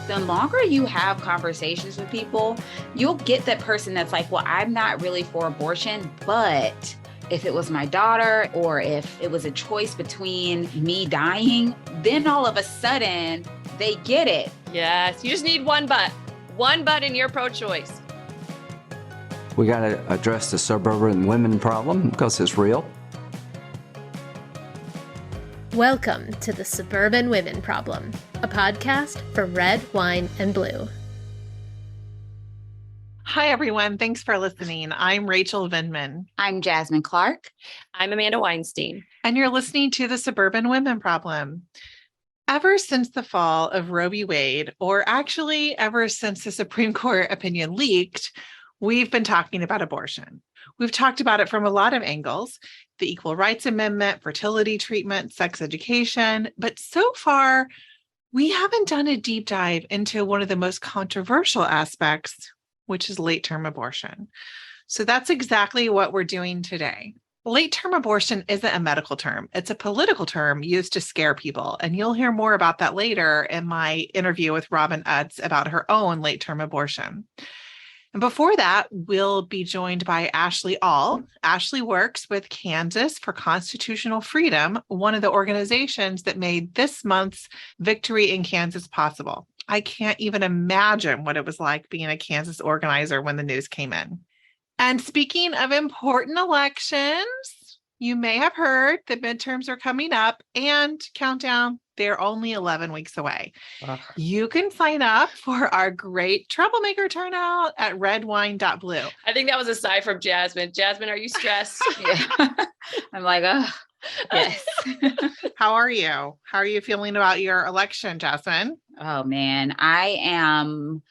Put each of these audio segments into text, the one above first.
The longer you have conversations with people, you'll get that person that's like, well, I'm not really for abortion, but if it was my daughter or if it was a choice between me dying, then all of a sudden they get it. Yes, you just need one but in your pro-choice. We got to address the suburban women problem because it's real. Welcome to the Suburban Women Problem, a podcast for red, wine, and blue. Hi, everyone. Thanks for listening. I'm Rachel Vindman. I'm Jasmine Clark. I'm Amanda Weinstein. And you're listening to the Suburban Women Problem. Ever since the fall of Roe v. Wade, or actually ever since the Supreme Court opinion leaked, we've been talking about abortion. We've talked about it from a lot of angles, the Equal Rights Amendment, fertility treatment, sex education. But so far, we haven't done a deep dive into one of the most controversial aspects, which is late-term abortion. So that's exactly what we're doing today. Late-term abortion isn't a medical term. It's a political term used to scare people. And you'll hear more about that later in my interview with Robin Utz about her own late-term abortion. And before that, we'll be joined by Ashley All. Ashley works with Kansas for Constitutional Freedom, one of the organizations that made this month's Victory in Kansas possible. I can't even imagine what it was like being a Kansas organizer when the news came in. And speaking of important elections, you may have heard the midterms are coming up and countdown, they're only 11 weeks away. You can sign up for our great troublemaker turnout at redwine.blue. I think that was a sigh from Jasmine. Jasmine, are you stressed? Yeah. I'm like, oh, yes. How are you? How are you feeling about your election, Jasmine? Oh, man. I don't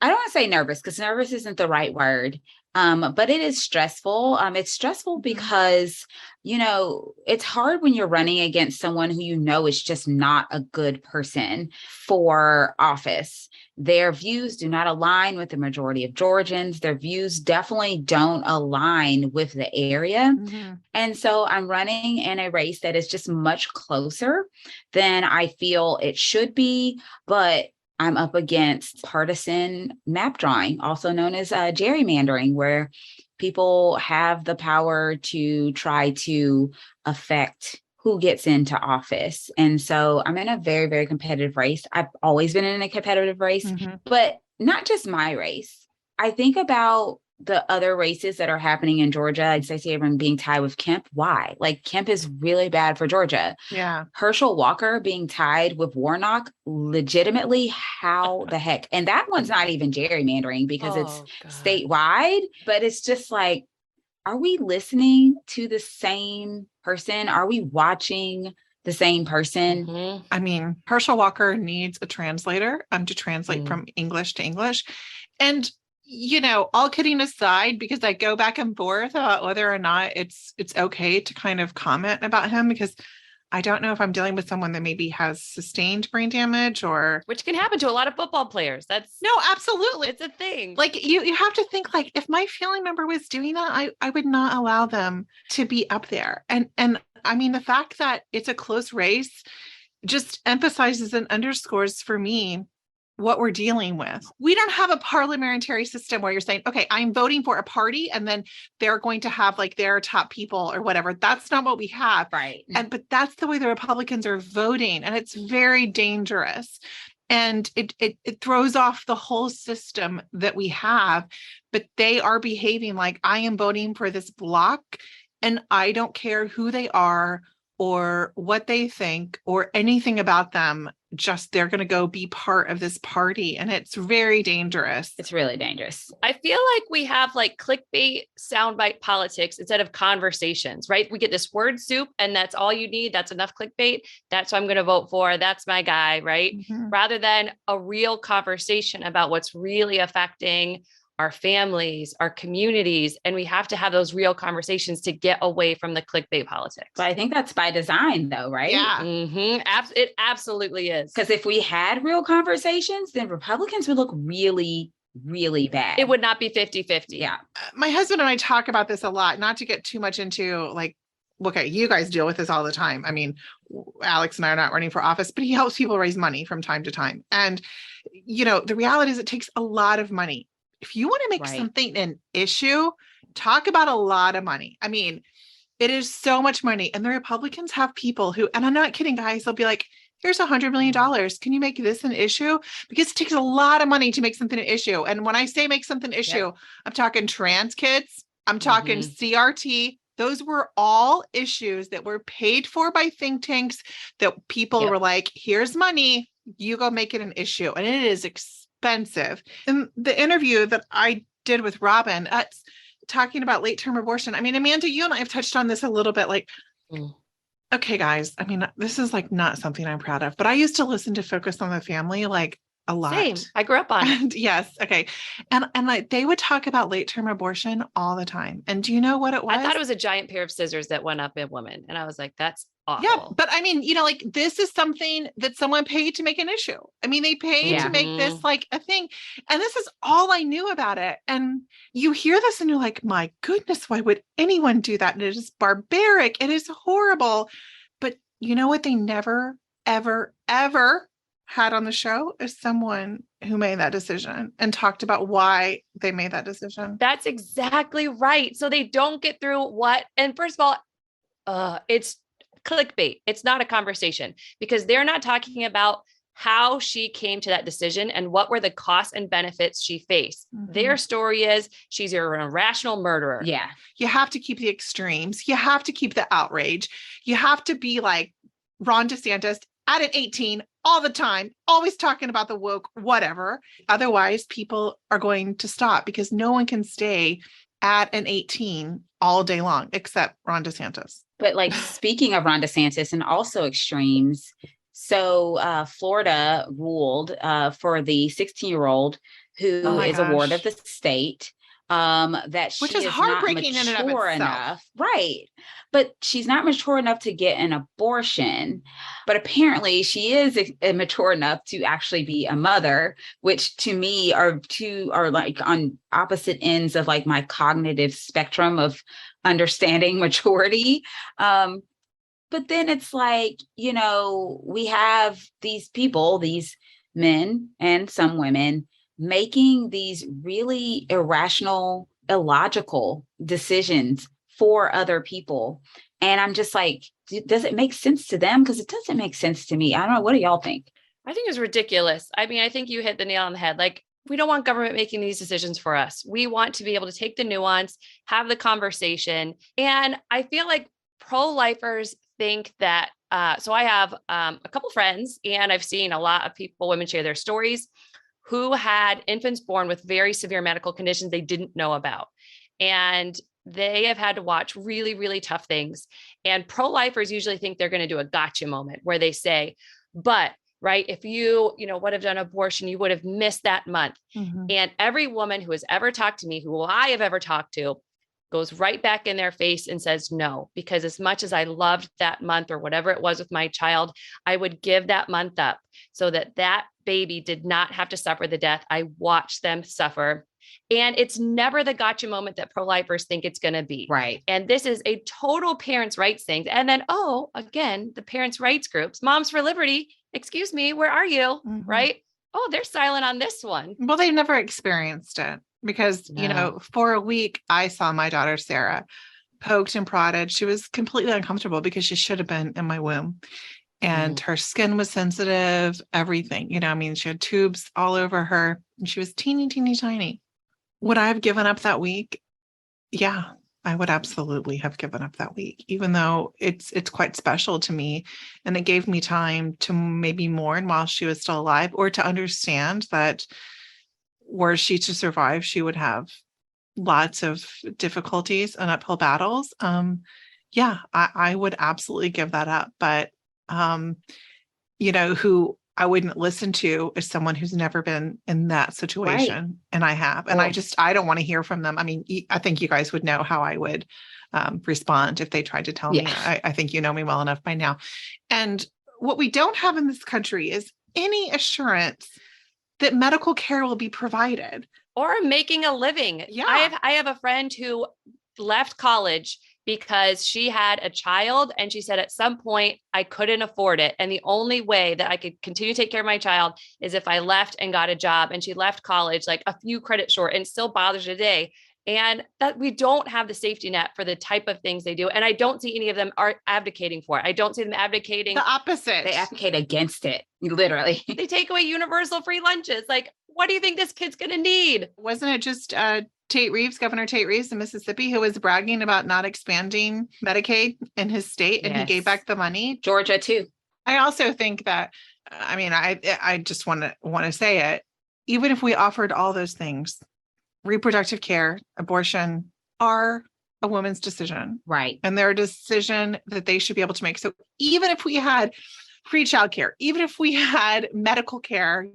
want to say nervous because nervous isn't the right word. But it is stressful. It's stressful because, it's hard when you're running against someone who is just not a good person for office. Their views do not align with the majority of Georgians. Their views definitely don't align with the area. Mm-hmm. And so I'm running in a race that is just much closer than I feel it should be, but I'm up against partisan map drawing, also known as gerrymandering, where people have the power to try to affect who gets into office. And so I'm in a very, very competitive race. I've always been in a competitive race, but not just my race. I think about the other races that are happening in Georgia. I see everyone being tied with Kemp. Why? Like, Kemp is really bad for Georgia. Yeah. Herschel Walker being tied with Warnock, legitimately, how the heck? And that one's not even gerrymandering because it's statewide, but it's just like, are we listening to the same person? Are we watching the same person? Mm-hmm. I mean, Herschel Walker needs a translator to translate from English to English. And all kidding aside, because I go back and forth about whether or not it's okay to kind of comment about him, because I don't know if I'm dealing with someone that maybe has sustained brain damage or... Which can happen to a lot of football players. No, absolutely. It's a thing. Like, you have to think, like, if my family member was doing that, I would not allow them to be up there. And I mean, the fact that it's a close race just emphasizes and underscores for me what we're dealing with. We don't have a parliamentary system where you're saying, okay, I'm voting for a party and then they're going to have like their top people or whatever. That's not what we have. Right. But that's the way the Republicans are voting. And it's very dangerous. And it throws off the whole system that we have. But they are behaving like, I am voting for this block and I don't care who they are or what they think or anything about them. Just they're going to go be part of this party. And it's very dangerous. It's really dangerous. I feel like we have like clickbait soundbite politics instead of conversations, right? We get this word soup and that's all you need. That's enough clickbait. That's what I'm going to vote for. That's my guy, right? Mm-hmm. Rather than a real conversation about what's really affecting our families, our communities, and we have to have those real conversations to get away from the clickbait politics. But I think that's by design though, right? Yeah. Mm-hmm. It absolutely is. Because if we had real conversations, then Republicans would look really, really bad. It would not be 50-50. Yeah. My husband and I talk about this a lot, not to get too much into like okay, you guys deal with this all the time. I mean, Alex and I are not running for office, but he helps people raise money from time to time. And, the reality is it takes a lot of money. If you want to make something an issue, talk about a lot of money. I mean, it is so much money. And the Republicans have people who, and I'm not kidding, guys, they'll be like, here's $100 million. Can you make this an issue? Because it takes a lot of money to make something an issue. And when I say make something an issue, I'm talking trans kids. I'm talking CRT. Those were all issues that were paid for by think tanks that people were like, here's money, you go make it an issue. And it is expensive. In the interview that I did with Robin, talking about late-term abortion, I mean, Amanda, you and I have touched on this a little bit, like, okay, guys, I mean, this is like not something I'm proud of, but I used to listen to Focus on the Family like a lot. Same. I grew up on it. Yes. Okay. And like they would talk about late-term abortion all the time. And do you know what it was? I thought it was a giant pair of scissors that went up a woman. And I was like, that's awful. Yeah. But I mean, like this is something that someone paid to make an issue. I mean, they paid to make this like a thing. And this is all I knew about it. And you hear this and you're like, my goodness, why would anyone do that? And it is barbaric. It is horrible. But you know what they never, ever, ever had on the show is someone who made that decision and talked about why they made that decision. That's exactly right. So they don't get through what, and first of all, it's clickbait. It's not a conversation because they're not talking about how she came to that decision and what were the costs and benefits she faced. Their story is she's an irrational murderer. Yeah. You have to keep the extremes. You have to keep the outrage. You have to be like Ron DeSantis at an 18 all the time, always talking about the woke, whatever. Otherwise, people are going to stop because no one can stay at an 18 all day long, except Ron DeSantis. But like speaking of Ron DeSantis and also extremes, so Florida ruled for the 16-year-old who is a ward of the state that she is heartbreaking not in and of mature itself. enough, right? But she's not mature enough to get an abortion. But apparently, she is mature enough to actually be a mother, which to me are like on opposite ends of like my cognitive spectrum of understanding maturity. But then it's like, we have these people, these men and some women making these really irrational, illogical decisions for other people. And I'm just like, does it make sense to them? Because it doesn't make sense to me. I don't know. What do y'all think? I think it's ridiculous. I mean, I think you hit the nail on the head. Like, we don't want government making these decisions for us. We want to be able to take the nuance, have the conversation. And I feel like pro-lifers think that, so I have a couple friends and I've seen a lot of women share their stories who had infants born with very severe medical conditions they didn't know about. And they have had to watch really, really tough things. And pro-lifers usually think they're going to do a gotcha moment where they say, but right, if you would have done abortion, you would have missed that month. And every woman who has ever talked to me, who I have ever talked to, goes right back in their face and says no, because as much as I loved that month or whatever it was with my child, I would give that month up so that that baby did not have to suffer the death. I watched them suffer. And it's never the gotcha moment that pro-lifers think it's going to be. Right. And this is a total parents' rights thing. And then, again, the parents' rights groups, Moms for Liberty, excuse me, where are you? Right. Oh, they're silent on this one. Well, they've never experienced it because, for a week, I saw my daughter, Sarah, poked and prodded. She was completely uncomfortable because she should have been in my womb. And her skin was sensitive, everything, she had tubes all over her and she was teeny, teeny, tiny. Would I have given up that week? Yeah, I would absolutely have given up that week, even though it's quite special to me. And it gave me time to maybe mourn while she was still alive or to understand that were she to survive, she would have lots of difficulties and uphill battles. I would absolutely give that up. But who I wouldn't listen to is someone who's never been in that situation. Right. And I have, and I don't want to hear from them. I mean, I think you guys would know how I would respond if they tried to tell me. I think you know me well enough by now. And what we don't have in this country is any assurance that medical care will be provided. Or making a living. Yeah. I have a friend who left college because she had a child and she said at some point I couldn't afford it. And the only way that I could continue to take care of my child is if I left and got a job. And she left college like a few credits short, and still bothers her today. And that we don't have the safety net for the type of things they do. And I don't see any of them are advocating for it. I don't see them advocating the opposite. They advocate against it, literally. They take away universal free lunches. Like, what do you think this kid's going to need? Wasn't it just Governor Tate Reeves in Mississippi, who was bragging about not expanding Medicaid in his state, and he gave back the money? Georgia too. I also think that, I just want to say it. Even if we offered all those things, reproductive care, abortion are a woman's decision. Right. And they're a decision that they should be able to make. So even if we had free childcare, even if we had medical care,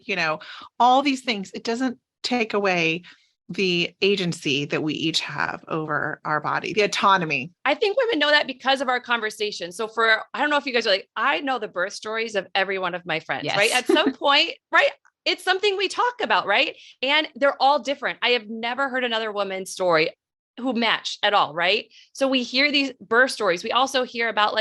all these things, it doesn't take away the agency that we each have over our body, the autonomy. I think women know that because of our conversation. So I don't know if you guys are like, I know the birth stories of every one of my friends, right? At some point, right? It's something we talk about, right? And they're all different. I have never heard another woman's story who match at all, right? So we hear these birth stories. We also hear about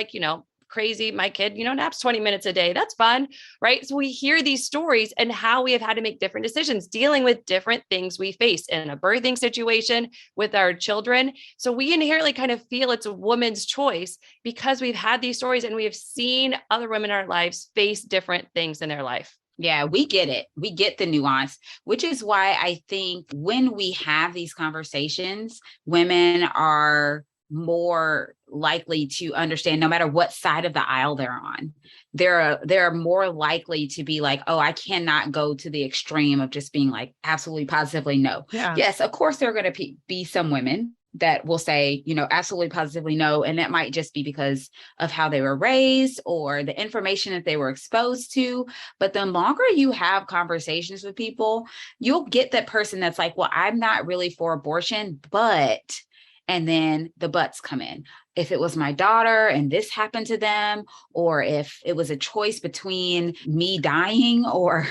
crazy, my kid, naps 20 minutes a day. That's fun, right? So we hear these stories and how we have had to make different decisions, dealing with different things we face in a birthing situation with our children. So we inherently kind of feel it's a woman's choice because we've had these stories and we have seen other women in our lives face different things in their life. Yeah, we get it. We get the nuance, which is why I think when we have these conversations, women are more likely to understand no matter what side of the aisle they're on. They're more likely to be like, oh, I cannot go to the extreme of just being like absolutely positively no. Yeah. Yes, of course there are going to be some women that will say, absolutely positively no. And that might just be because of how they were raised or the information that they were exposed to. But the longer you have conversations with people, you'll get that person that's like, well, I'm not really for abortion, but, and then the buts come in. If it was my daughter and this happened to them, or if it was a choice between me dying or,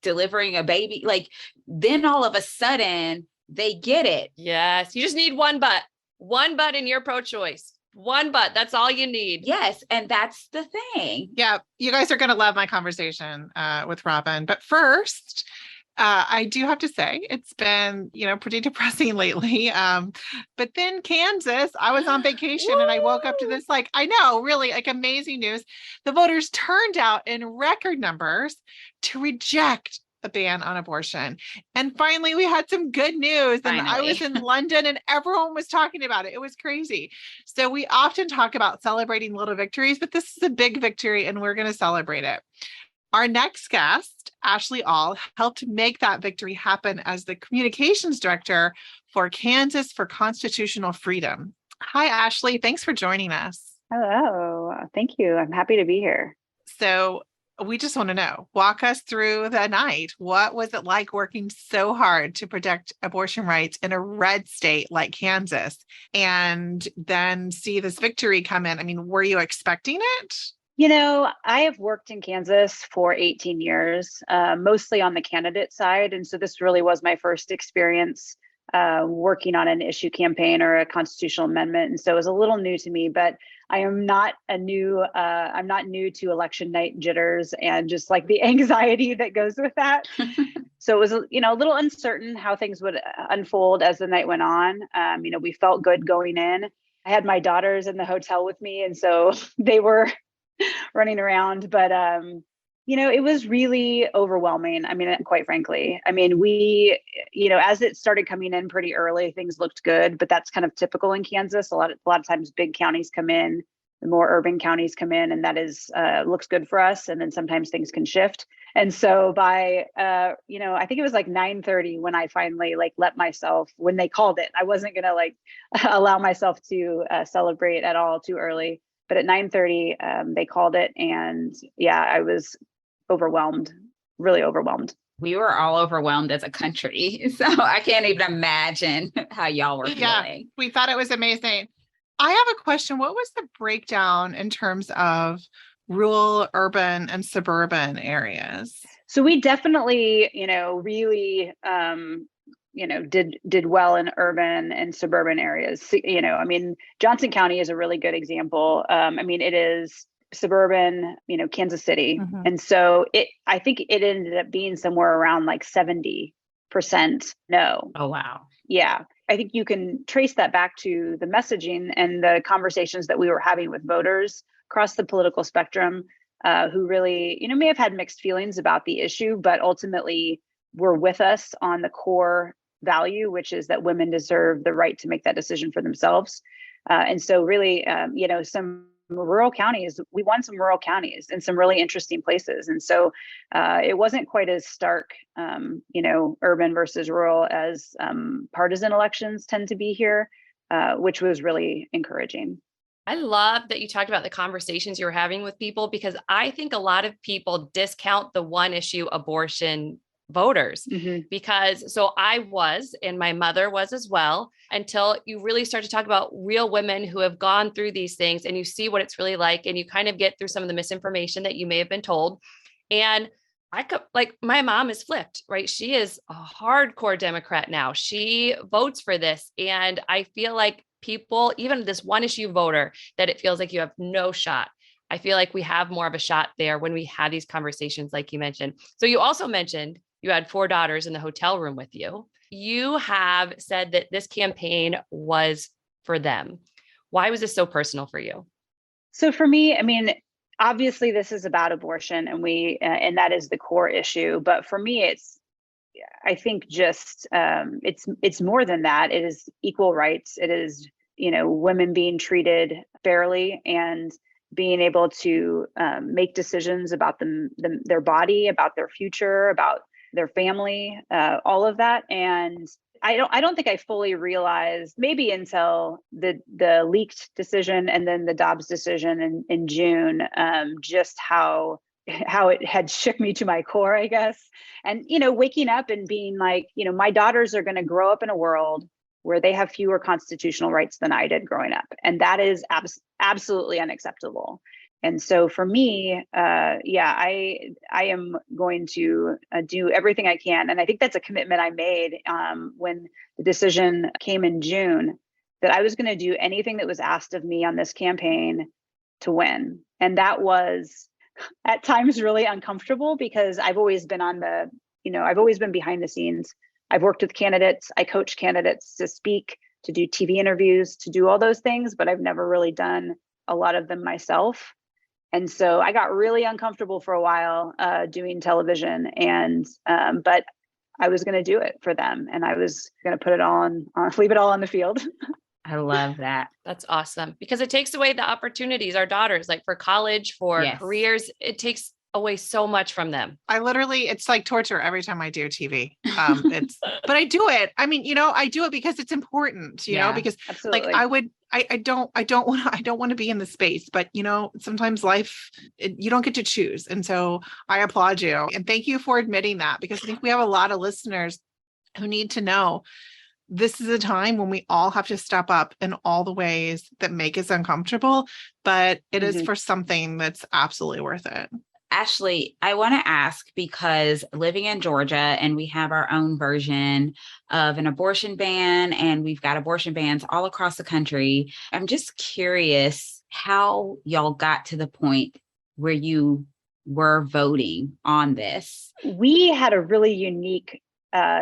delivering a baby, like then all of a sudden, they get it. Yes. You just need one butt in your pro-choice. One butt. That's all you need. Yes. And that's the thing. Yeah. You guys are going to love my conversation with Robin. But first, I do have to say it's been, pretty depressing lately. But then Kansas, I was on vacation and I woke up to this, I know, really amazing news. The voters turned out in record numbers to reject a ban on abortion. And finally, we had some good news. And I was in London and everyone was talking about it. It was crazy. So we often talk about celebrating little victories, but this is a big victory and we're going to celebrate it. Our next guest, Ashley All, helped make that victory happen as the communications director for Kansas for Constitutional Freedom. Hi, Ashley. Thanks for joining us. Hello. Thank you. I'm happy to be here. So we just want to know, walk us through the night. What was it like working so hard to protect abortion rights in a red state like Kansas and then see this victory come in? I mean, were you expecting it? I have worked in Kansas for 18 years, mostly on the candidate side. And so this really was my first experience working on an issue campaign or a constitutional amendment. And so it was a little new to me, but I am not I'm not new to election night jitters and just like the anxiety that goes with that. So it was, a little uncertain how things would unfold as the night went on. We felt good going in. I had my daughters in the hotel with me. And so they were running around, but it was really overwhelming. I mean, quite frankly, we, as it started coming in pretty early, things looked good, but that's kind of typical in Kansas. A lot of times big counties come in, the more urban counties come in, and that is looks good for us. And then sometimes things can shift. And so by I think it was like 9:30 when I finally when they called it, I wasn't gonna allow myself to celebrate at all too early. But at 9:30, they called it, and I was overwhelmed, really overwhelmed. We were all overwhelmed as a country. So I can't even imagine how y'all were feeling. Yeah, we thought it was amazing. I have a question. What was the breakdown in terms of rural, urban, and suburban areas? So we definitely, really, did well in urban and suburban areas. I mean, Johnson County is a really good example. I mean, it is suburban, Kansas City. And so I think it ended up being somewhere around like 70% no. Oh, wow. Yeah. I think you can trace that back to the messaging and the conversations that we were having with voters across the political spectrum, who really, may have had mixed feelings about the issue, but ultimately were with us on the core value, which is that women deserve the right to make that decision for themselves. And so really, some rural counties, we won some rural counties in some really interesting places. And so it wasn't quite as stark, urban versus rural as partisan elections tend to be here, which was really encouraging. I love that you talked about the conversations you were having with people, because I think a lot of people discount the one issue abortion voters, because so I was, and my mother was as well, until you really start to talk about real women who have gone through these things and you see what it's really like, and you kind of get through some of the misinformation that you may have been told. And I could, like, my mom is flipped, right? She is a hardcore Democrat now. She votes for this. And I feel like people, even this one issue voter, that it feels like you have no shot. I feel like we have more of a shot there when we have these conversations, like you mentioned. So you also mentioned you had 4 daughters in the hotel room with you. You have said that this campaign was for them. Why was this so personal for you? So for me, I mean, obviously this is about abortion, and that is the core issue. But for me, I think just it's more than that. It is equal rights. It is, women being treated fairly and being able to make decisions about their body, about their future, about their family, all of that. And I don't think I fully realized, maybe until the leaked decision and then the Dobbs decision in June, just how it had shook me to my core, I guess. And, waking up and being like, my daughters are going to grow up in a world where they have fewer constitutional rights than I did growing up. And that is absolutely unacceptable. And so for me, I am going to do everything I can. And I think that's a commitment I made when the decision came in June, that I was going to do anything that was asked of me on this campaign to win. And that was at times really uncomfortable, because I've always been I've always been behind the scenes. I've worked with candidates. I coach candidates to speak, to do TV interviews, to do all those things, but I've never really done a lot of them myself. And so I got really uncomfortable for a while doing television, but I was going to do it for them, and I was going to put it leave it all on the field. I love that. That's awesome, because it takes away the opportunities, our daughters, like for college, for careers, it takes away so much from them. It's like torture every time I do TV. But I do it. I mean, I do it because it's important, because absolutely. Like I don't want to be in the space, but sometimes life, you don't get to choose. And so I applaud you and thank you for admitting that, because I think we have a lot of listeners who need to know this is a time when we all have to step up in all the ways that make us uncomfortable, but it is for something that's absolutely worth it. Ashley, I want to ask, because living in Georgia and we have our own version of an abortion ban, and we've got abortion bans all across the country. I'm just curious how y'all got to the point where you were voting on this. We had a really unique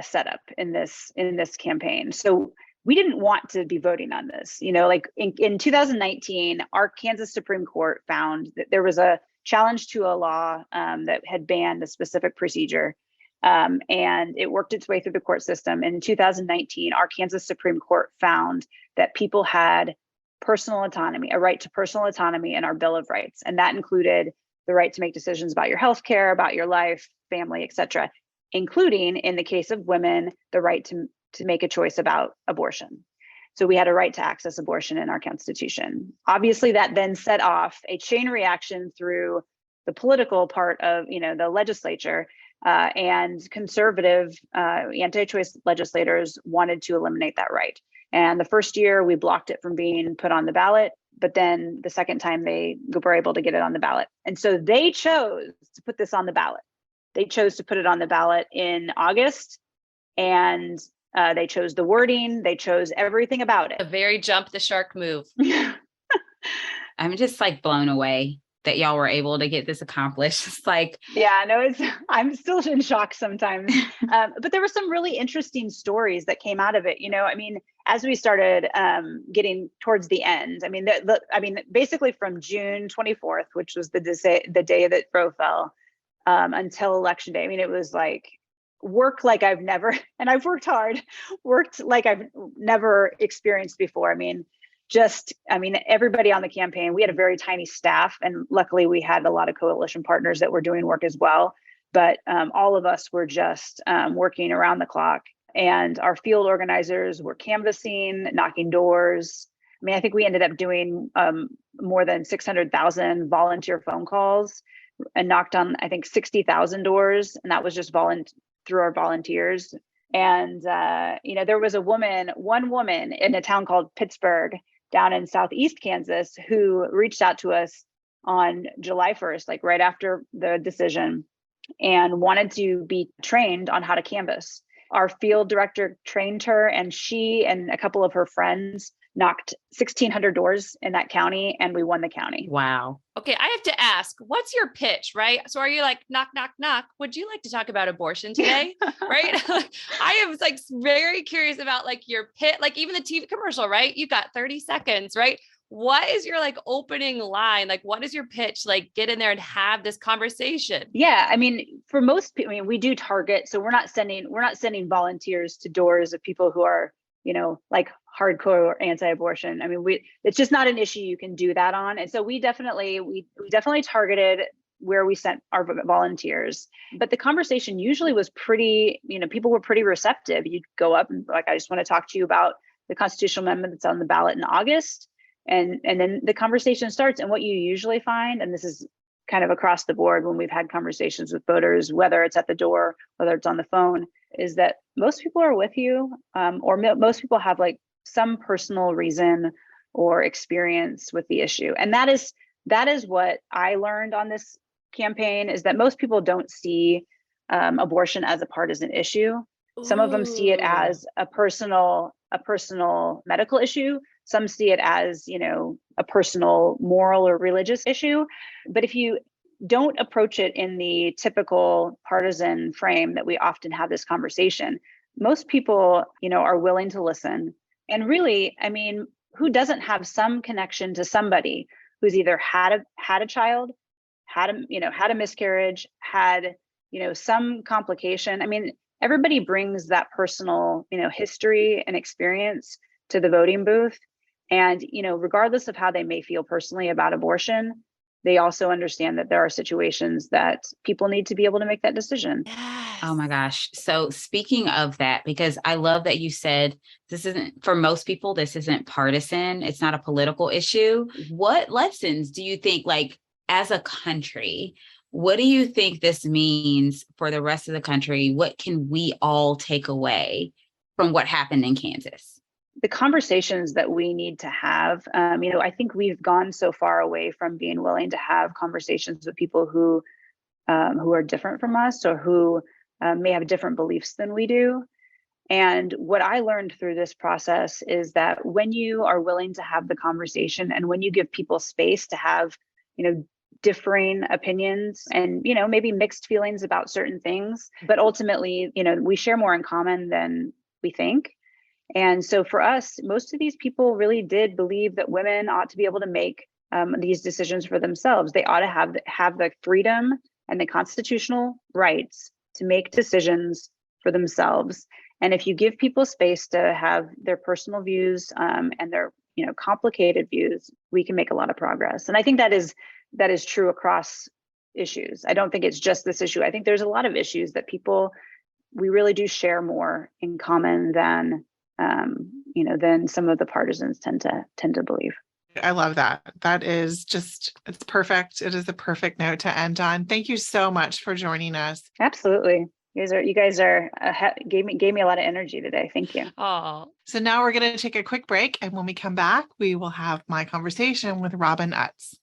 setup in this campaign. So we didn't want to be voting on this. Like in 2019, our Kansas Supreme Court found that there was a challenge to a law that had banned a specific procedure, and it worked its way through the court system. And in 2019, our Kansas Supreme Court found that people had personal autonomy, a right to personal autonomy in our Bill of Rights, and that included the right to make decisions about your health care, about your life, family, etc., including, in the case of women, the right to make a choice about abortion. So we had a right to access abortion in our Constitution. Obviously, that then set off a chain reaction through the political part of the legislature, and conservative anti-choice legislators wanted to eliminate that right. And the first year we blocked it from being put on the ballot, but then the second time they were able to get it on the ballot. And so they chose to put this on the ballot. They chose to put it on the ballot in August, and They chose the wording. They chose everything about A it. very jump the shark move. I'm just like blown away that y'all were able to get this accomplished. It's like, Yeah, no, I'm still in shock sometimes. But there were some really interesting stories that came out of it. I mean, as we started getting towards the end, I mean, basically from June 24th, which was the day that Roe fell, until election day. I mean, it was like work like I've never, and I've worked hard, worked like I've never experienced before. I mean, everybody on the campaign, we had a very tiny staff, and luckily we had a lot of coalition partners that were doing work as well. But all of us were just working around the clock, and our field organizers were canvassing, knocking doors. I mean, I think we ended up doing more than 600,000 volunteer phone calls and knocked on, I think, 60,000 doors. And that was just through our volunteers. And, there was one woman in a town called Pittsburgh down in Southeast Kansas who reached out to us on July 1st, like right after the decision, and wanted to be trained on how to canvass. Our field director trained her, and she and a couple of her friends knocked 1,600 doors in that county, and we won the county. wow. Okay, I have to ask, what's your pitch, right? So are you like, knock, knock, knock? Would you like to talk about abortion today? Right? I am like very curious about like your pitch, like even the TV commercial, right? You've got 30 seconds, right? What is your like opening line? Like, what is your pitch? Like, get in there and have this conversation. Yeah. I mean, for most people, we do target. So we're not sending volunteers to doors of people who are, like hardcore anti-abortion. I mean, it's just not an issue you can do that on. And so we definitely targeted where we sent our volunteers. But the conversation usually was pretty, people were pretty receptive. You'd go up and like, I just want to talk to you about the constitutional amendment that's on the ballot in August. And then the conversation starts. And what you usually find, and this is kind of across the board when we've had conversations with voters, whether it's at the door, whether it's on the phone, is that most people are with you, or most people have like some personal reason or experience with the issue. And that is what I learned on this campaign, is that most people don't see abortion as a partisan issue. Some of them see it as a personal medical issue. Some see it as, a personal moral or religious issue. But if you don't approach it in the typical partisan frame that we often have this conversation, most people, are willing to listen. And really, I mean, who doesn't have some connection to somebody who's either had a child, had a miscarriage, had, some complication? I mean, everybody brings that personal, history and experience to the voting booth. And, regardless of how they may feel personally about abortion, they also understand that there are situations that people need to be able to make that decision. Yes. Oh my gosh. So speaking of that, because I love that you said this isn't, for most people, this isn't partisan. It's not a political issue. What lessons do you think, like as a country, what do you think this means for the rest of the country? What can we all take away from what happened in Kansas? The conversations that we need to have, I think we've gone so far away from being willing to have conversations with people who are different from us, or who may have different beliefs than we do. And what I learned through this process is that when you are willing to have the conversation, and when you give people space to have, differing opinions and, maybe mixed feelings about certain things, but ultimately, we share more in common than we think. And so for us, most of these people really did believe that women ought to be able to make these decisions for themselves. They ought to have the freedom and the constitutional rights to make decisions for themselves. And if you give people space to have their personal views and their complicated views, we can make a lot of progress. And I think that is true across issues. I don't think it's just this issue. I think there's a lot of issues that we really do share more in common than some of the partisans tend to believe. I love that. That is it's perfect. It is the perfect note to end on. Thank you so much for joining us. Absolutely. You guys gave me a lot of energy today. Thank you. Oh, So now we're going to take a quick break. And when we come back, we will have my conversation with Robin Utz.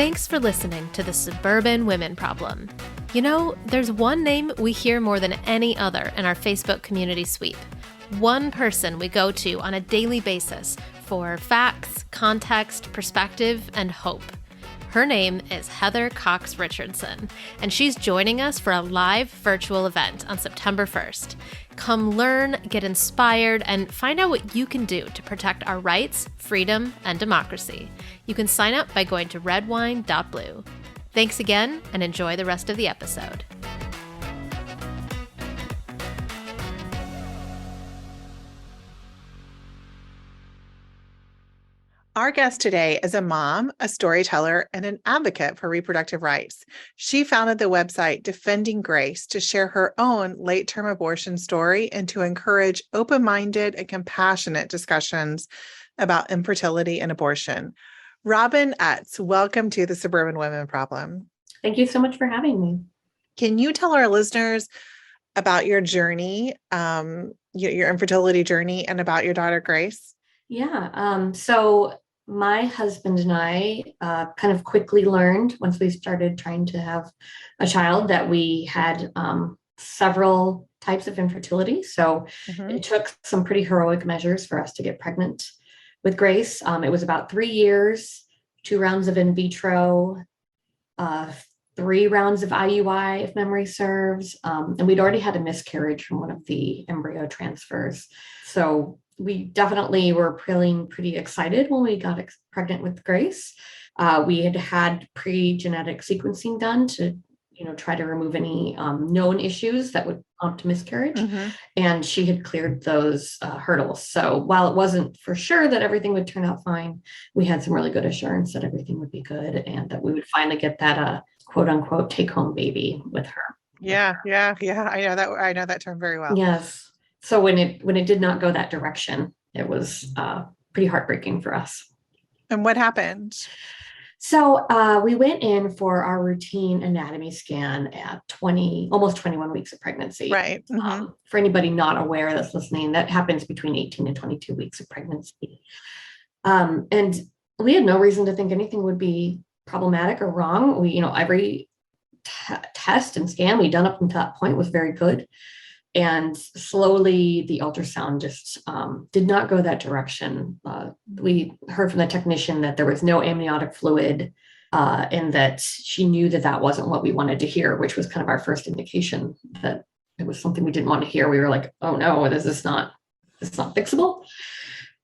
Thanks for listening to the Suburban Women Problem. You know, there's one name we hear more than any other in our Facebook community sweep. One person we go to on a daily basis for facts, context, perspective, and hope. Her name is Heather Cox Richardson, and she's joining us for a live virtual event on September 1st. Come learn, get inspired, and find out what you can do to protect our rights, freedom, and democracy. You can sign up by going to redwine.blue. Thanks again, and enjoy the rest of the episode. Our guest today is a mom, a storyteller, and an advocate for reproductive rights. She founded the website Defending Grace to share her own late-term abortion story and to encourage open-minded and compassionate discussions about infertility and abortion. Robin Utz, welcome to the Suburban Women Problem. Thank you so much for having me. Can you tell our listeners about your journey, your infertility journey, and about your daughter, Grace? Yeah. So my husband and I kind of quickly learned once we started trying to have a child that we had several types of infertility. So it took some pretty heroic measures for us to get pregnant with Grace. It was about 3 years, 2 rounds of in vitro, 3 rounds of IUI, if memory serves. And we'd already had a miscarriage from one of the embryo transfers. So we definitely were feeling pretty excited when we got pregnant with Grace. We had pre-genetic sequencing done to, try to remove any known issues that would prompt miscarriage. And she had cleared those hurdles. So while it wasn't for sure that everything would turn out fine, we had some really good assurance that everything would be good and that we would finally get that quote unquote take home baby with her. Yeah. I know that term very well. Yes. So when it did not go that direction, it was pretty heartbreaking for us. And what happened? So we went in for our routine anatomy scan at almost 21 weeks of pregnancy. Right. For anybody not aware that's listening, that happens between 18 and 22 weeks of pregnancy. And we had no reason to think anything would be problematic or wrong. We, every test and scan we'd done up until that point was very good. And slowly the ultrasound just did not go that direction. We heard from the technician that there was no amniotic fluid and that she knew that wasn't what we wanted to hear, which was kind of our first indication that it was something we didn't want to hear. We were like, oh no, this is not fixable.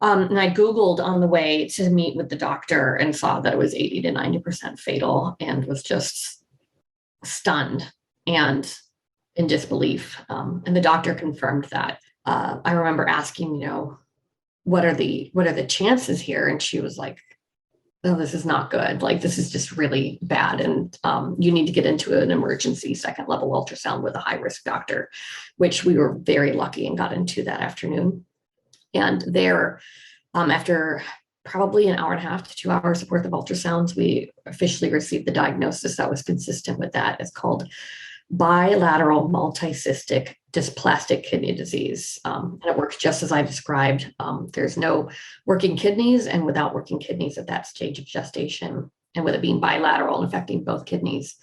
And I Googled on the way to meet with the doctor and saw that it was 80 to 90% fatal and was just stunned and in disbelief. And the doctor confirmed that. I remember asking, what are the chances here? And she was like, oh, this is not good. Like, this is just really bad. And you need to get into an emergency 2nd level ultrasound with a high risk doctor, which we were very lucky and got into that afternoon. And there, after probably an hour and a half to 2 hours worth of ultrasounds, we officially received the diagnosis that was consistent with that. It's called bilateral multicystic dysplastic kidney disease. And it works just as I described. There's no working kidneys, and without working kidneys at that stage of gestation, and with it being bilateral and affecting both kidneys,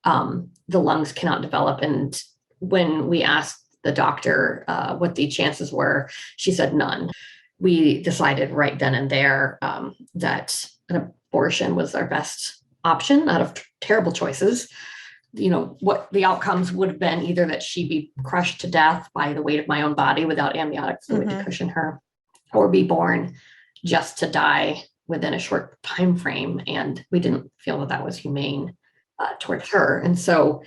the lungs cannot develop. And when we asked the doctor what the chances were, she said none. We decided right then and there that an abortion was our best option out of terrible choices. What the outcomes would have been either that she'd be crushed to death by the weight of my own body without amniotic fluid to cushion her, or be born just to die within a short time frame. And we didn't feel that was humane towards her. And so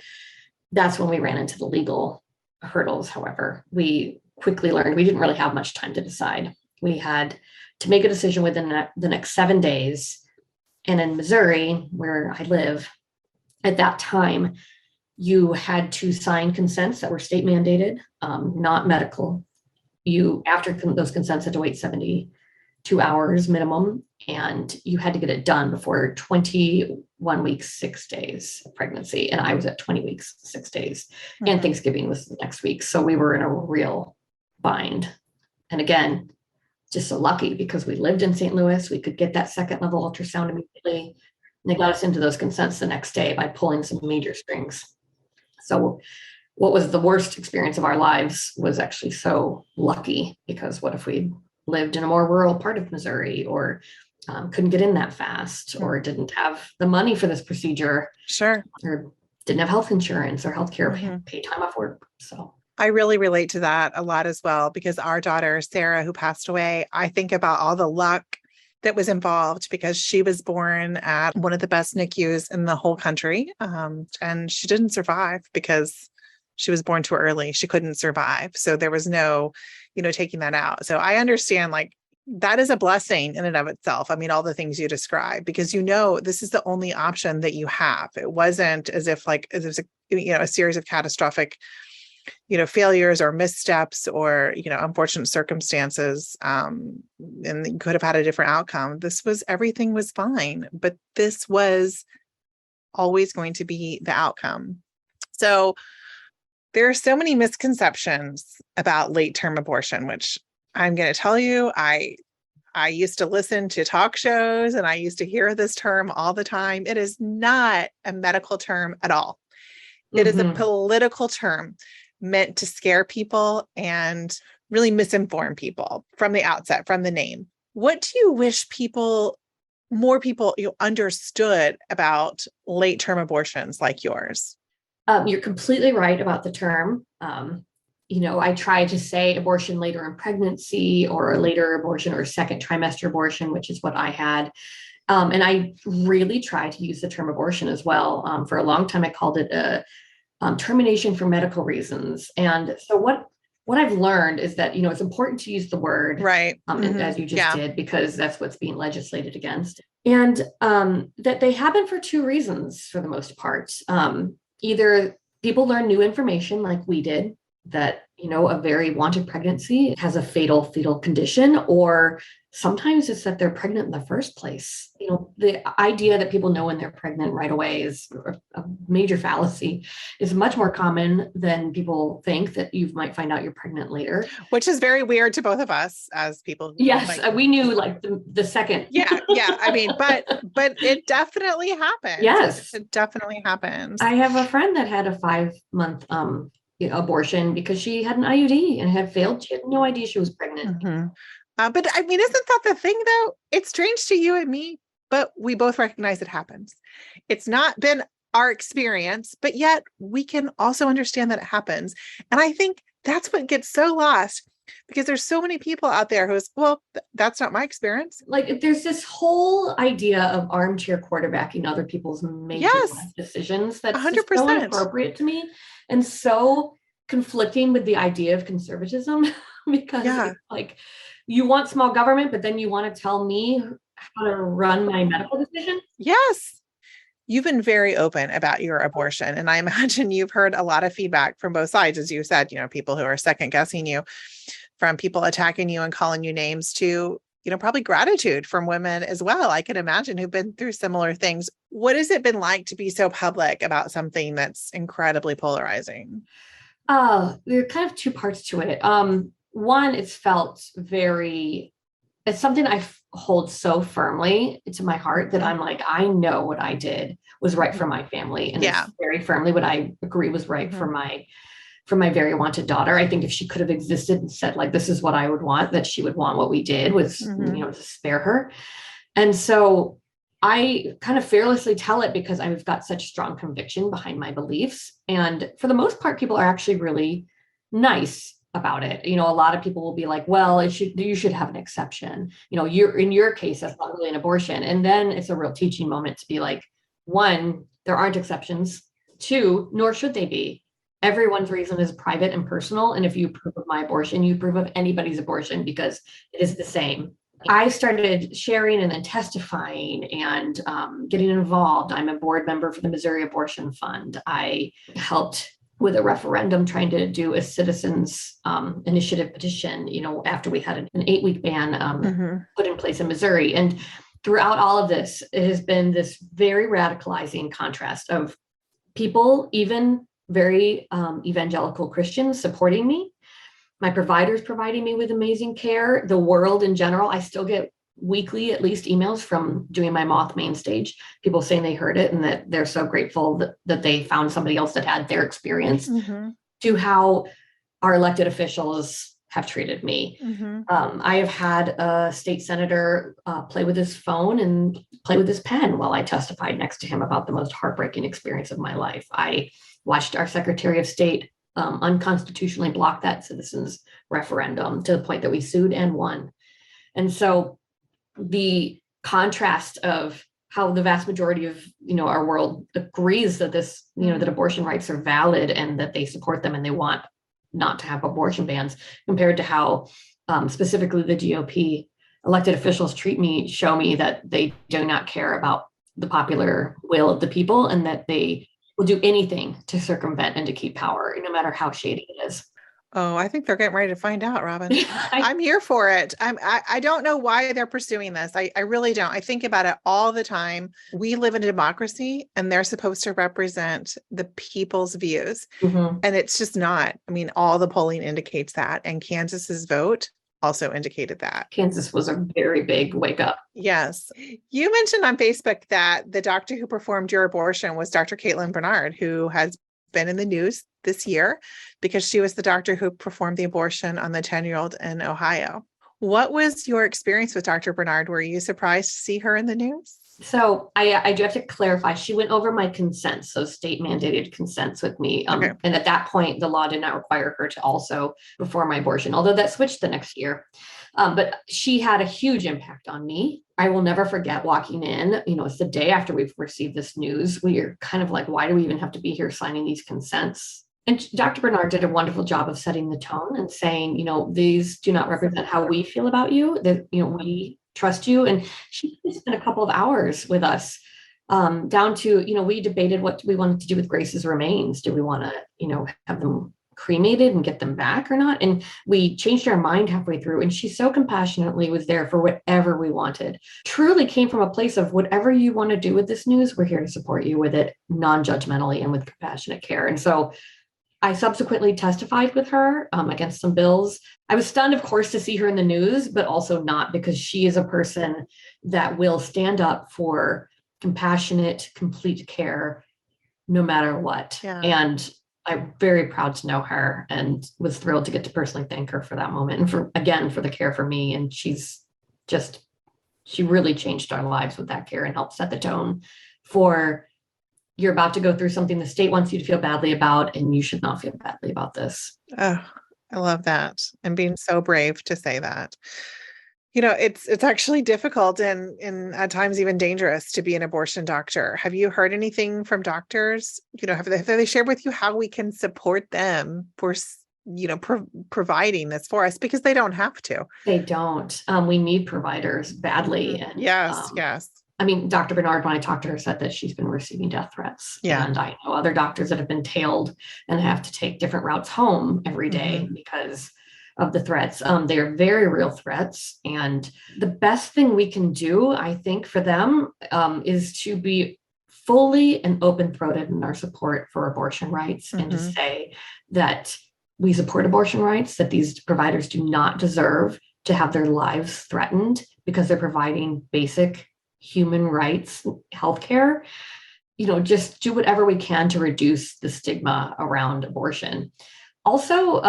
that's when we ran into the legal hurdles. However, we quickly learned we didn't really have much time to decide. We had to make a decision within the next 7 days. And in Missouri, where I live, at that time, you had to sign consents that were state mandated, not medical. You, after those consents, had to wait 72 hours minimum, and you had to get it done before 21 weeks, 6 days of pregnancy. And I was at 20 weeks, 6 days, and Thanksgiving was the next week. So we were in a real bind. And again, just so lucky because we lived in St. Louis, we could get that 2nd level ultrasound immediately. they got us into those consents the next day by pulling some major strings. So what was the worst experience of our lives was actually so lucky, because what if we lived in a more rural part of Missouri, or couldn't get in that fast, or didn't have the money for this procedure, Sure, or didn't have health insurance or healthcare, Mm-hmm. paid time off work. So I really relate to that a lot as well, because our daughter, Sarah, who passed away, I think about all the luck that was involved, because she was born at one of the best NICUs in the whole country. And she didn't survive because she was born too early. She couldn't survive. So there was no, taking that out. So I understand, like, that is a blessing in and of itself. I mean, all the things you described, because this is the only option that you have. It wasn't as if like there's a series of catastrophic failures or missteps or unfortunate circumstances, and you could have had a different outcome. Everything was fine, but this was always going to be the outcome. So there are so many misconceptions about late-term abortion, which I'm going to tell you, I used to listen to talk shows and I used to hear this term all the time. It is not a medical term at all. It is a political term meant to scare people and really misinform people from the outset, from the name. What do you wish more people understood about late-term abortions like yours? You're completely right about the term. I try to say abortion later in pregnancy, or a later abortion, or second trimester abortion, which is what I had. And I really try to use the term abortion as well. For a long time, I called it a termination for medical reasons. And so what I've learned is that, it's important to use the word, right, as you just did, because that's what's being legislated against. And that they happen for two reasons for the most part. Either people learn new information like we did, that, a very wanted pregnancy has a fatal fetal condition, or sometimes it's that they're pregnant in the first place. The idea that people know when they're pregnant right away is a major fallacy. It's much more common than people think, that you might find out you're pregnant later. Which is very weird to both of us as people. Yes, we knew like the second. Yeah. I mean, but it definitely happens. Yes, it definitely happens. I have a friend that had a 5-month abortion because she had an IUD and had failed. She had no idea she was pregnant. But I mean, isn't that the thing though? It's strange to you and me, but we both recognize it happens. It's not been our experience, but yet we can also understand that it happens. And I think that's what gets so lost, because there's so many people out there who's, that's not my experience. Like, there's this whole idea of armchair quarterbacking other people's major life decisions that's 100%. So inappropriate to me, and so conflicting with the idea of conservatism, because it's like, you want small government, but then you want to tell me how to run my medical decision. Yes. You've been very open about your abortion, and I imagine you've heard a lot of feedback from both sides, as you said, people who are second guessing you, from people attacking you and calling you names, to, probably gratitude from women as well, I can imagine, who've been through similar things. What has it been like to be so public about something that's incredibly polarizing? There are kind of two parts to it. One, it's something I hold so firmly to my heart that I'm like, I know what I did was right for my family. And it's very firmly what I agree was right for my very wanted daughter. I think if she could have existed and said, like, this is what I would want, that she would want what we did, was, to spare her. And so I kind of fearlessly tell it because I've got such strong conviction behind my beliefs. And for the most part, people are actually really nice about it. A lot of people will be like, well, you should have an exception. You're, in your case, that's not really an abortion. And then it's a real teaching moment to be like, one, there aren't exceptions. Two, nor should they be. Everyone's reason is private and personal. And if you approve of my abortion, you approve of anybody's abortion, because it is the same. I started sharing and then testifying and getting involved. I'm a board member for the Missouri Abortion Fund. I helped with a referendum trying to do a citizens initiative petition, after we had an 8-week ban put in place in Missouri. And throughout all of this, it has been this very radicalizing contrast of people, even very evangelical Christians, supporting me, my providers providing me with amazing care, the world in general. I still get weekly, at least, emails from doing my Moth main stage, people saying they heard it and that they're so grateful that they found somebody else that had their experience, to how our elected officials have treated me. I have had a state senator play with his phone and play with his pen while I testified next to him about the most heartbreaking experience of my life. I watched our Secretary of State unconstitutionally block that citizens referendum to the point that we sued and won. And so the contrast of how the vast majority of, our world agrees that this, that abortion rights are valid and that they support them and they want not to have abortion bans, compared to how specifically the GOP elected officials show me that they do not care about the popular will of the people and that they will do anything to circumvent and to keep power, no matter how shady it is. Oh, I think they're getting ready to find out, Robin. I'm here for it. I don't know why they're pursuing this. I really don't. I think about it all the time. We live in a democracy and they're supposed to represent the people's views. And it's just not. I mean, all the polling indicates that. And Kansas's vote also indicated that. Kansas was a very big wake up. Yes. You mentioned on Facebook that the doctor who performed your abortion was Dr. Caitlin Bernard, who has been in the news this year because she was the doctor who performed the abortion on the 10-year-old in Ohio. What was your experience with Dr. Bernard? Were you surprised to see her in the news? So I do have to clarify. She went over my consents, so state mandated consents with me. And at that point, the law did not require her to also perform my abortion, although that switched the next year. But she had a huge impact on me. I will never forget walking in, it's the day after we've received this news. We are kind of like, why do we even have to be here signing these consents? And Dr. Bernard did a wonderful job of setting the tone and saying, these do not represent how we feel about you, that, we trust you. And she spent a couple of hours with us, down to, we debated what we wanted to do with Grace's remains. Do we want to, have them cremated and get them back or not? And we changed our mind halfway through. And she so compassionately was there for whatever we wanted. Truly came from a place of whatever you want to do with this news, we're here to support you with it, non-judgmentally and with compassionate care. And so I subsequently testified with her against some bills. I was stunned, of course, to see her in the news, but also not, because she is a person that will stand up for compassionate, complete care no matter what. Yeah. And I'm very proud to know her and was thrilled to get to personally thank her for that moment and for the care for me. And she really changed our lives with that care and helped set the tone for, you're about to go through something the state wants you to feel badly about, and you should not feel badly about this. Oh, I love that. And being so brave to say that. It's actually difficult and at times even dangerous to be an abortion doctor. Have you heard anything from doctors? Have they shared with you how we can support them for, providing this for us, because they don't have to. They don't. We need providers badly. And, yes. I mean, Dr. Bernard, when I talked to her, said that she's been receiving death threats. Yeah. And I know other doctors that have been tailed and have to take different routes home every day because of the threats. They are very real threats. And the best thing we can do, I think, for them is to be fully and open-throated in our support for abortion rights and to say that we support abortion rights, that these providers do not deserve to have their lives threatened because they're providing basic human rights healthcare. Just do whatever we can to reduce the stigma around abortion. Also,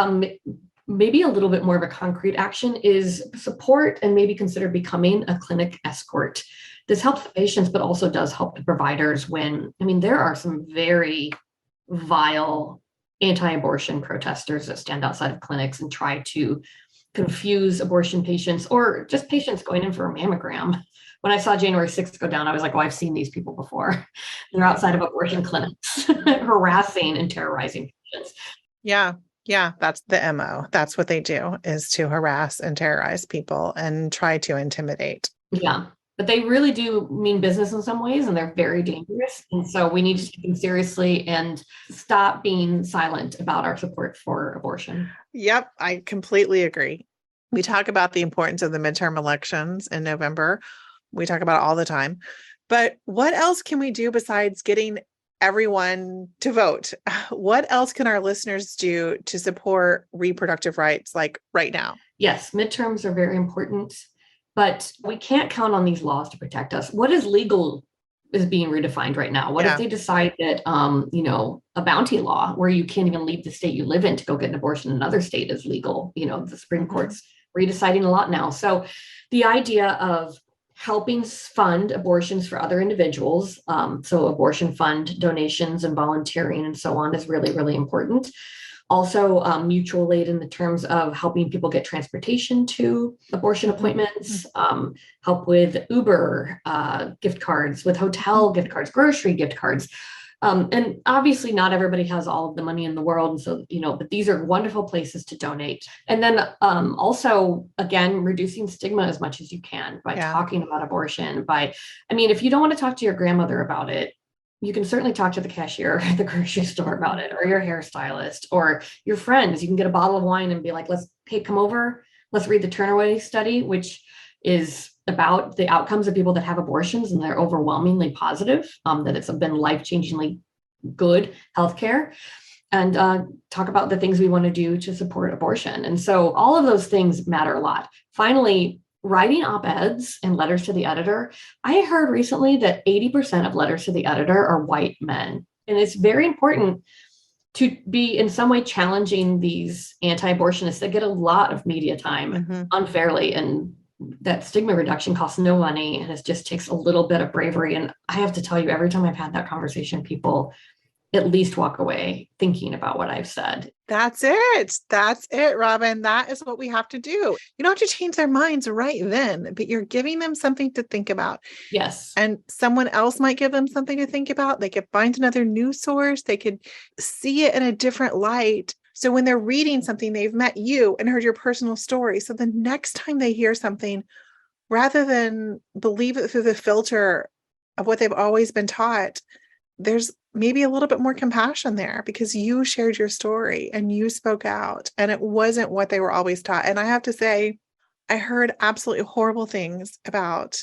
maybe a little bit more of a concrete action is support and maybe consider becoming a clinic escort. This helps the patients, but also does help the providers there are some very vile anti-abortion protesters that stand outside of clinics and try to confuse abortion patients or just patients going in for a mammogram. When I saw January 6th go down, I was like, I've seen these people before. They're outside of abortion clinics, harassing and terrorizing patients. Yeah, that's the MO. That's what they do, is to harass and terrorize people and try to intimidate. Yeah, but they really do mean business in some ways, and they're very dangerous. And so we need to take them seriously and stop being silent about our support for abortion. Yep, I completely agree. We talk about the importance of the midterm elections in November. We talk about it all the time. But what else can we do besides getting everyone to vote? What else can our listeners do to support reproductive rights, like right now? Yes, midterms are very important. but we can't count on these laws to protect us. What is legal is being redefined right now. What if they decide that, a bounty law where you can't even leave the state you live in to go get an abortion in another state is legal? The Supreme Court's redeciding a lot now. So the idea of helping fund abortions for other individuals, so abortion fund donations and volunteering and so on, is really, really important. Also, mutual aid in the terms of helping people get transportation to abortion appointments, help with Uber gift cards, with hotel gift cards, grocery gift cards. And obviously not everybody has all of the money in the world. And so, but these are wonderful places to donate. And then also, again, reducing stigma as much as you can by talking about abortion, if you don't want to talk to your grandmother about it, you can certainly talk to the cashier at the grocery store about it, or your hairstylist, or your friends. You can get a bottle of wine and be like, come over. Let's read the Turnaway study, which is about the outcomes of people that have abortions, and they're overwhelmingly positive, that it's been life-changingly good healthcare, and talk about the things we want to do to support abortion. And so all of those things matter a lot. Finally, writing op-eds and letters to the editor. I heard recently that 80% of letters to the editor are white men. And it's very important to be in some way challenging these anti-abortionists that get a lot of media time unfairly. And that stigma reduction costs no money, and it just takes a little bit of bravery. And I have to tell you, every time I've had that conversation, people at least walk away thinking about what I've said. That's it. That's it, Robin. That is what we have to do. You don't have to change their minds right then, but you're giving them something to think about. Yes. And someone else might give them something to think about. They could find another news source. They could see it in a different light. So when they're reading something, they've met you and heard your personal story. So the next time they hear something, rather than believe it through the filter of what they've always been taught, there's maybe a little bit more compassion there because you shared your story and you spoke out, and it wasn't what they were always taught. And I have to say, I heard absolutely horrible things about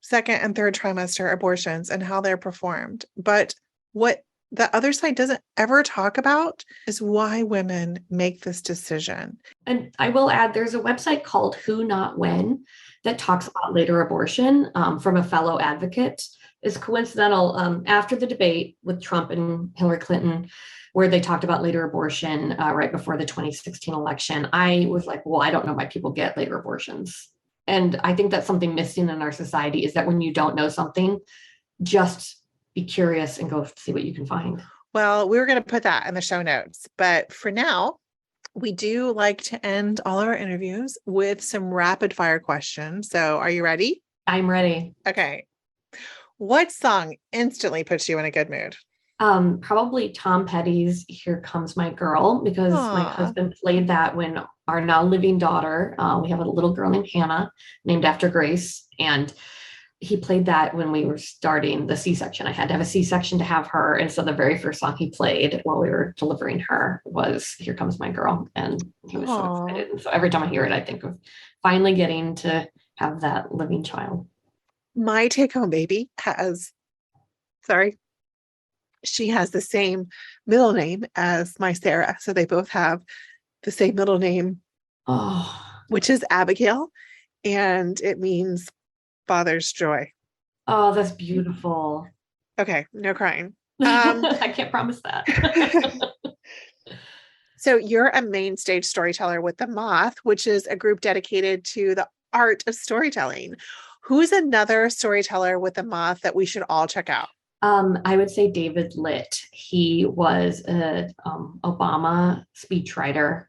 second and third trimester abortions and how they're performed. But what the other side doesn't ever talk about is why women make this decision. And I will add, there's a website called Who Not When that talks about later abortion from a fellow advocate. It's coincidental after the debate with Trump and Hillary Clinton, where they talked about later abortion right before the 2016 election. I was like, well, I don't know why people get later abortions. And I think that's something missing in our society, is that when you don't know something, just be curious and go see what you can find. Well, we were going to put that in the show notes, but for now, we do like to end all our interviews with some rapid fire questions. So are you ready? I'm ready. Okay. What song instantly puts you in a good mood? Probably Tom Petty's Here Comes My Girl, because my husband played that when our now living daughter, we have a little girl named Hannah, named after Grace, and he played that when we were starting the C-section. I had to have a C-section to have her. And so the very first song he played while we were delivering her was Here Comes My Girl. And he was so excited. And so every time I hear it, I think of finally getting to have that living child. My take-home baby she has the same middle name as my Sarah. So they both have the same middle name, which is Abigail. And it means father's joy. Oh, that's beautiful. Okay, no crying. I can't promise that. So you're a main stage storyteller with The Moth, which is a group dedicated to the art of storytelling. Who's another storyteller with The Moth that we should all check out? I would say David Litt. He was an Obama speechwriter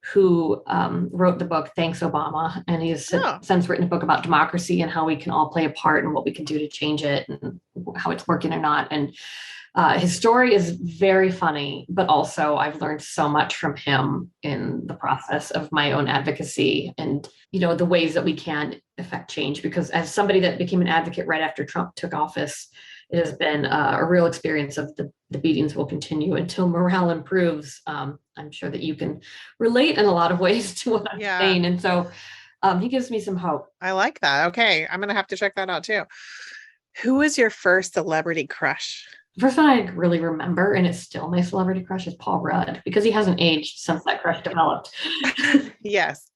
who wrote the book Thanks Obama, and he's since written a book about democracy and how we can all play a part and what we can do to change it and how it's working or not. And his story is very funny, but also I've learned so much from him in the process of my own advocacy and, the ways that we can affect change. Because as somebody that became an advocate right after Trump took office, it has been a real experience of the beatings will continue until morale improves. I'm sure that you can relate in a lot of ways to what I'm saying. And so he gives me some hope. I like that. Okay. I'm going to have to check that out too. Who was your first celebrity crush? The first one I really remember, and it's still my celebrity crush, is Paul Rudd, because he hasn't aged since that crush developed. Yes.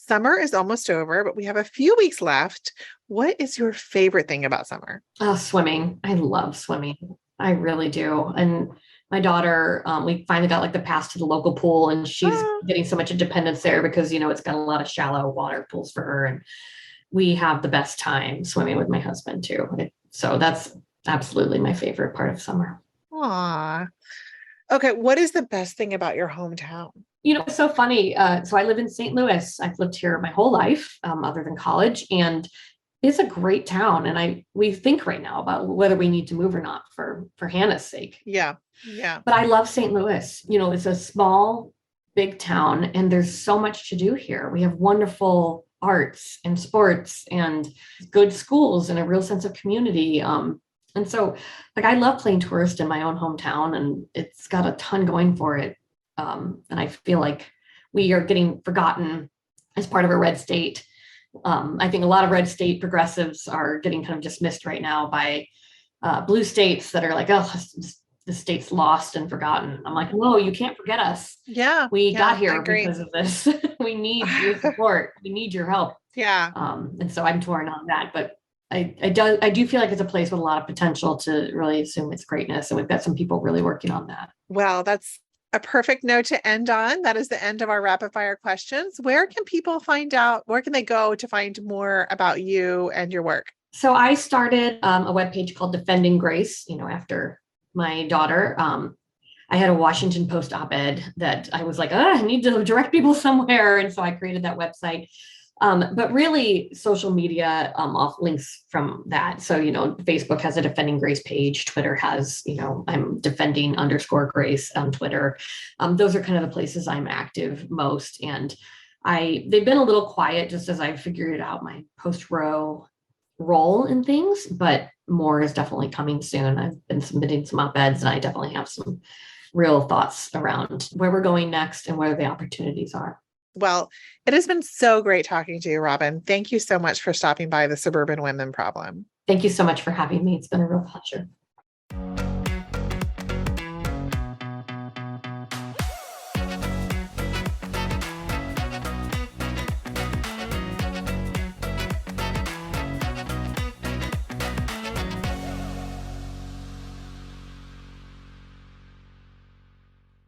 Summer is almost over, but we have a few weeks left. What is your favorite thing about summer? Oh, swimming. I love swimming. I really do. And my daughter, we finally got like the pass to the local pool, and she's getting so much independence there because, it's got a lot of shallow water pools for her. And we have the best time swimming with my husband too. So that's absolutely my favorite part of summer. Aw. Okay. What is the best thing about your hometown? It's so funny. So I live in St. Louis. I've lived here my whole life, other than college, and it's a great town. And we think right now about whether we need to move or not for Hannah's sake. Yeah. Yeah. But I love St. Louis. It's a small, big town, and there's so much to do here. We have wonderful arts and sports and good schools and a real sense of community. And so I love playing tourist in my own hometown, and it's got a ton going for it. And I feel like we are getting forgotten as part of a red state. I think a lot of red state progressives are getting kind of dismissed right now by blue states that are like, oh, the state's lost and forgotten. I'm like, no, you can't forget us. Yeah. We got here because of this. We need your support. We need your help. Yeah. And so I'm torn on that, but I do feel like it's a place with a lot of potential to really assume its greatness. And we've got some people really working on that. Well, that's a perfect note to end on. That is the end of our rapid fire questions. Where can people where can they go to find more about you and your work? So I started a webpage called Defending Grace, after my daughter. I had a Washington Post op-ed that I was like, I need to direct people somewhere. And so I created that website. But really social media off links from that. So, Facebook has a Defending Grace page. Twitter has, I'm defending_Grace on Twitter. Those are kind of the places I'm active most. And they've been a little quiet just as I figured out my post-row role in things, but more is definitely coming soon. I've been submitting some op-eds, and I definitely have some real thoughts around where we're going next and where the opportunities are. Well, it has been so great talking to you, Robin. Thank you so much for stopping by the Suburban Women Problem. Thank you so much for having me. It's been a real pleasure.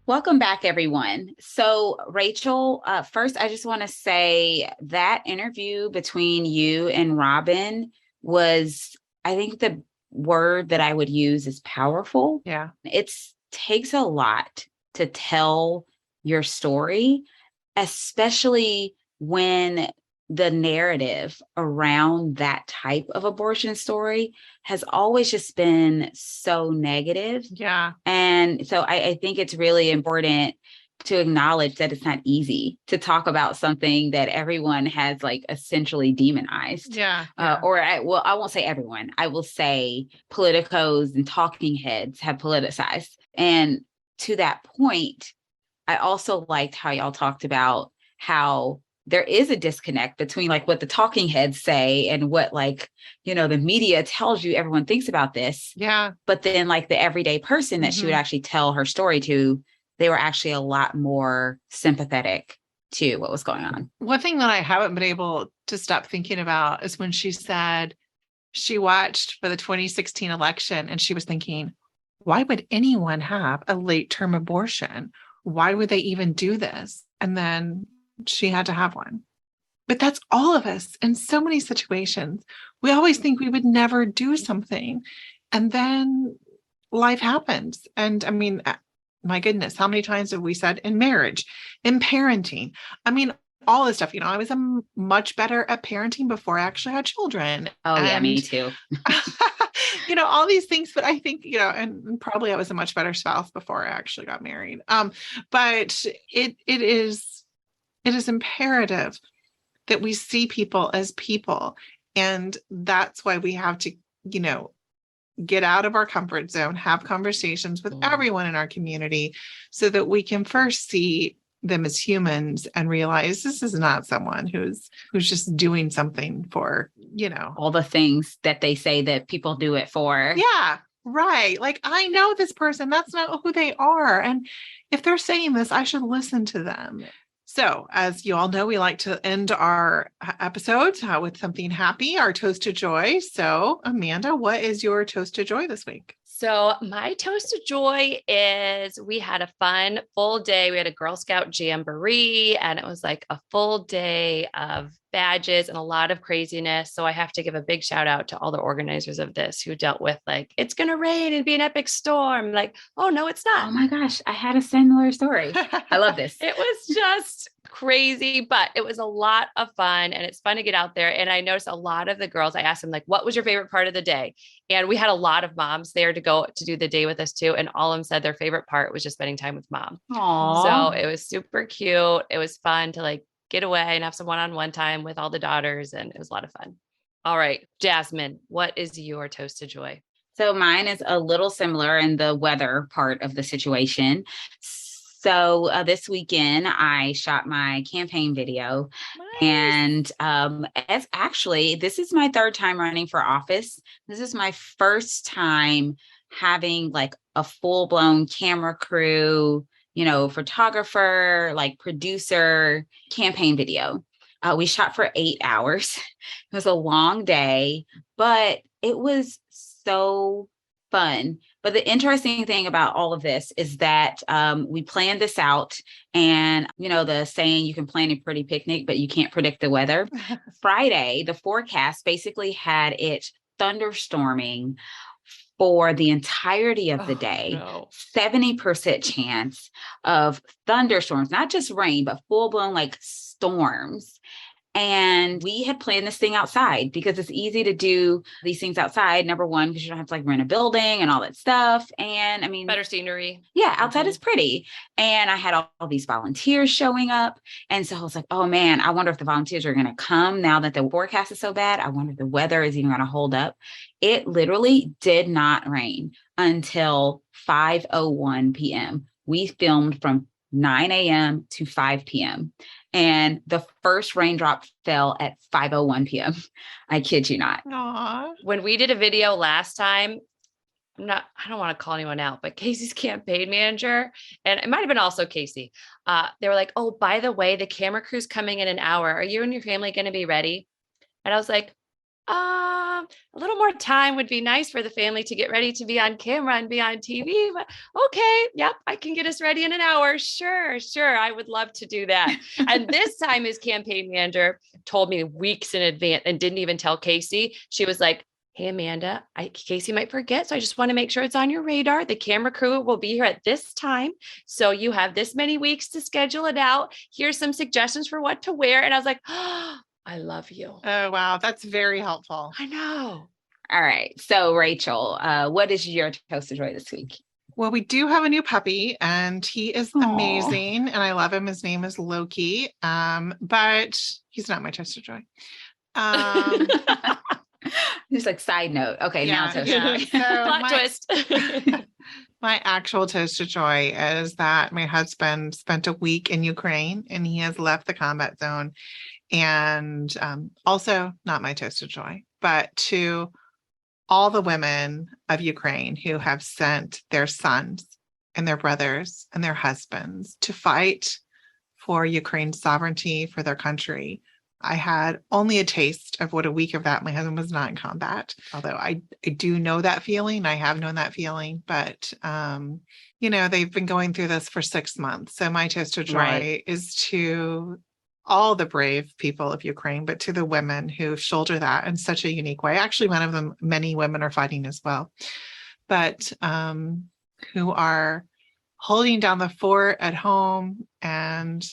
Welcome back, everyone. So, Rachel, first, I just want to say that interview between you and Robin was, I think the word that I would use is powerful. Yeah. It takes a lot to tell your story, especially when the narrative around that type of abortion story has always just been so negative. Yeah. And so I think it's really important to acknowledge that it's not easy to talk about something that everyone has essentially demonized. Yeah. I won't say everyone. I will say politicos and talking heads have politicized. And to that point, I also liked how y'all talked about how there is a disconnect between what the talking heads say and what the media tells you everyone thinks about this. Yeah. But then the everyday person that she would actually tell her story to, they were actually a lot more sympathetic to what was going on. One thing that I haven't been able to stop thinking about is when she said she watched for the 2016 election and she was thinking, why would anyone have a late-term abortion? Why would they even do this? And then she had to have one. But that's all of us in so many situations. We always think we would never do something. And then life happens. And I mean, my goodness, how many times have we said in marriage, in parenting? I mean, all this stuff, I was much better at parenting before I actually had children. Oh, yeah, me too. All these things, but I think, and probably I was a much better spouse before I actually got married. But it is imperative that we see people as people. And that's why we have to, get out of our comfort zone, have conversations with everyone in our community so that we can first see them as humans and realize this is not someone who's just doing something for, all the things that they say that people do it for. Yeah. Right. I know this person, that's not who they are. And if they're saying this, I should listen to them. So, as you all know, we like to end our episodes with something happy, our toast to joy. So, Amanda, what is your toast to joy this week? So my toast to joy is we had a fun full day. We had a Girl Scout jamboree, and it was like a full day of badges and a lot of craziness. So I have to give a big shout out to all the organizers of this who dealt with like, it's going to rain and be an epic storm. Like, oh no, it's not. Oh my gosh, I had a similar story. I love this. It was just crazy, but it was a lot of fun, and it's fun to get out there. And I noticed a lot of the girls, I asked them like, what was your favorite part of the day? And we had a lot of moms there to go to do the day with us too. And all of them said their favorite part was just spending time with mom. Aww. So it was super cute. It was fun to like get away and have some one-on-one time with all the daughters. And it was a lot of fun. All right, Jasmine, what is your toast to joy? So mine is a little similar in the weather part of the situation. So this weekend, I shot my campaign video. Nice. And as actually, this is my third time running for office. This is my first time having like a full-blown camera crew, photographer, like producer, campaign video. We shot for 8 hours. It was a long day, but it was so fun. But the interesting thing about all of this is that we planned this out, and the saying, you can plan a pretty picnic, but you can't predict the weather. Friday, the forecast basically had it thunderstorming for the entirety of the day. No. 70% chance of thunderstorms, not just rain, but full-blown like storms. And we had planned this thing outside because it's easy to do these things outside. Number one, because you don't have to like rent a building and all that stuff. And I mean, better scenery. Yeah, outside is pretty. And I had all these volunteers showing up. And so I was like, oh man, I wonder if the volunteers are going to come now that the forecast is so bad. I wonder if the weather is even going to hold up. It literally did not rain until 5:01 p.m. We filmed from 9 a.m. to 5 p.m. And the first raindrop fell at 5:01 p.m. I kid you not. Aww. When we did a video last time, I don't want to call anyone out, but Casey's campaign manager, and it might've been also Casey. They were like, oh, by the way, the camera crew's coming in an hour. Are you and your family going to be ready? And I was like, a little more time would be nice for the family to get ready to be on camera and be on TV. But okay, yep, I can get us ready in an hour. Sure. I would love to do that. And this time his campaign manager told me weeks in advance and didn't even tell Casey. She was like, hey, Amanda, Casey might forget. So I just want to make sure it's on your radar. The camera crew will be here at this time. So you have this many weeks to schedule it out. Here's some suggestions for what to wear. And I was like, oh, I love you. Oh, wow. That's very helpful. I know. All right. So Rachel, what is your toast to joy this week? Well, we do have a new puppy, and he is amazing, and I love him. His name is Loki, but he's not my toast to joy. Just like side note. Okay, yeah, now toast to joy. So plot twist. My actual toast to joy is that my husband spent a week in Ukraine, and he has left the combat zone. And also not my toast of joy, but to all the women of Ukraine who have sent their sons and their brothers and their husbands to fight for Ukraine's sovereignty, for their country. I had only a taste of what a week of that. My husband was not in combat, although I do know that feeling. I have known that feeling, but they've been going through this for 6 months. So my toast of joy is to all the brave people of Ukraine, but to the women who shoulder that in such a unique way. Actually, one of them, many women are fighting as well, but who are holding down the fort at home and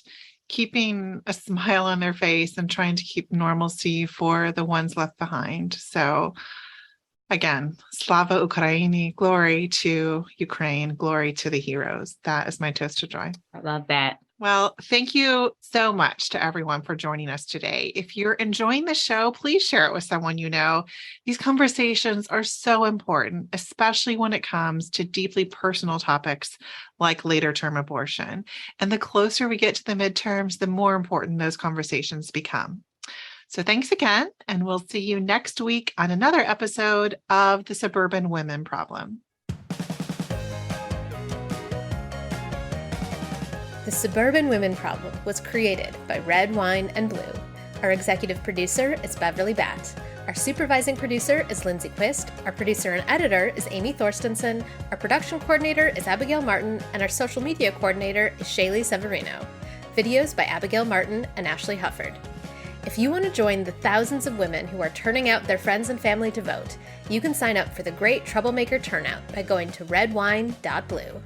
keeping a smile on their face and trying to keep normalcy for the ones left behind. So again, Slava Ukraini, glory to Ukraine, glory to the heroes. That is my toast to joy. I love that. Well, thank you so much to everyone for joining us today. If you're enjoying the show, please share it with someone you know. These conversations are so important, especially when it comes to deeply personal topics like later term abortion. And the closer we get to the midterms, the more important those conversations become. So thanks again, and we'll see you next week on another episode of The Suburban Women Problem. The Suburban Women Problem was created by Red Wine and Blue. Our executive producer is Beverly Batt. Our supervising producer is Lindsay Quist. Our producer and editor is Amy Thorstensen. Our production coordinator is Abigail Martin. And our social media coordinator is Shaylee Severino. Videos by Abigail Martin and Ashley Hufford. If you want to join the thousands of women who are turning out their friends and family to vote, you can sign up for the Great Troublemaker Turnout by going to redwine.blue.